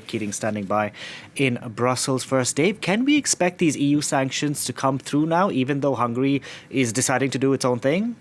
Dave Keating standing by in Brussels first. Dave, can we expect these EU sanctions to come through now, even though Hungary is deciding to do its own thing?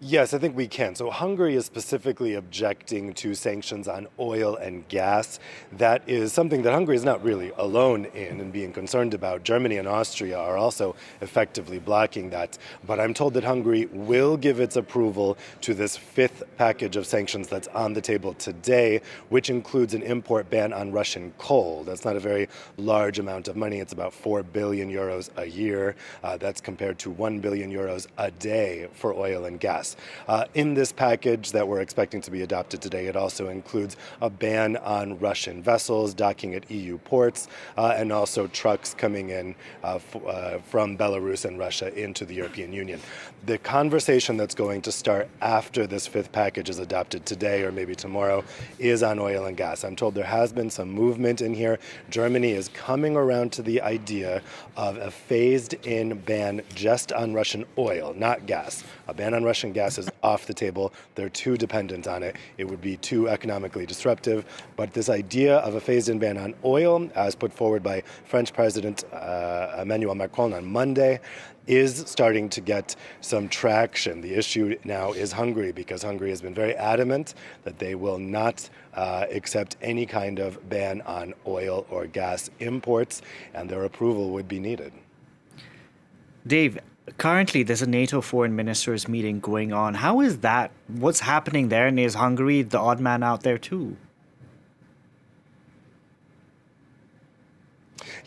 Yes, I think we can. So Hungary is specifically objecting to sanctions on oil and gas. That is something that Hungary is not really alone in and being concerned about. Germany and Austria are also effectively blocking that. But I'm told that Hungary will give its approval to this fifth package of sanctions that's on the table today, which includes an import ban on Russian coal. That's not a very large amount of money. It's about 4 billion euros a year. That's compared to 1 billion euros a day for oil and gas. In this package that we're expecting to be adopted today, it also includes a ban on Russian vessels docking at EU ports and also trucks coming in from Belarus and Russia into the European Union. The conversation that's going to start after this fifth package is adopted today or maybe tomorrow is on oil and gas. I'm told there has been some movement in here. Germany is coming around to the idea of a phased-in ban just on Russian oil, not gas. A ban on Russian gas is off the table. They're too dependent on it. It would be too economically disruptive. But this idea of a phased-in ban on oil, as put forward by French President Emmanuel Macron on Monday, is starting to get some traction. The issue now is Hungary, because Hungary has been very adamant that they will not accept any kind of ban on oil or gas imports, and their approval would be needed. Dave, currently there's a NATO foreign ministers meeting going on. How is that? What's happening there? And is Hungary the odd man out there too?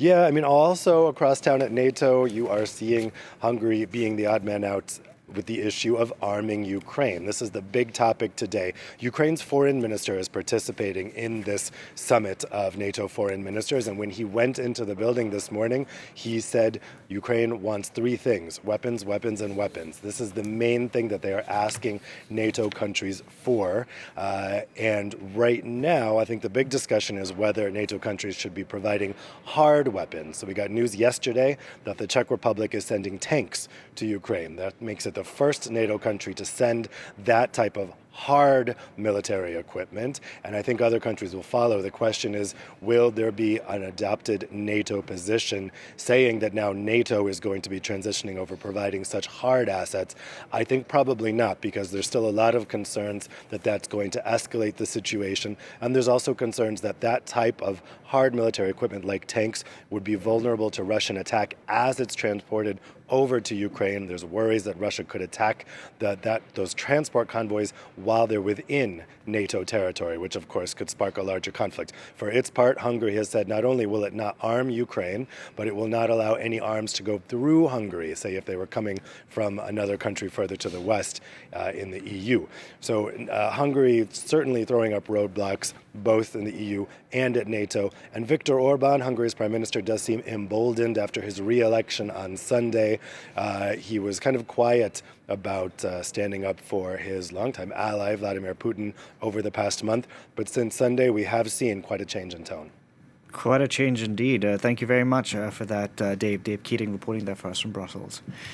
Yeah, I mean, also across town at NATO, you are seeing Hungary being the odd man out with the issue of arming Ukraine. This is the big topic today. Ukraine's foreign minister is participating in this summit of NATO foreign ministers, and when he went into the building this morning, he said Ukraine wants three things: weapons, weapons, and weapons. This is the main thing that they are asking NATO countries for. And right now, I think the big discussion is whether NATO countries should be providing hard weapons. So we got news yesterday that the Czech Republic is sending tanks to Ukraine. That makes it the first NATO country to send that type of hard military equipment, and I think other countries will follow. The question is, will there be an adopted NATO position saying that now NATO is going to be transitioning over providing such hard assets? I think probably not, because there's still a lot of concerns that that's going to escalate the situation, and there's also concerns that that type of hard military equipment like tanks would be vulnerable to Russian attack as it's transported over to Ukraine. There's worries that Russia could attack those transport convoys while they're within NATO territory, which of course could spark a larger conflict. For its part, Hungary has said not only will it not arm Ukraine, but it will not allow any arms to go through Hungary, say if they were coming from another country further to the west in the EU. So Hungary certainly throwing up roadblocks both in the EU and at NATO. And Viktor Orban, Hungary's prime minister, does seem emboldened after his re-election on Sunday. He was kind of quiet about standing up for his longtime ally, Vladimir Putin, over the past month. But since Sunday, we have seen quite a change in tone. Quite a change indeed. Thank you very much for that, Dave. Dave Keating reporting that for us from Brussels.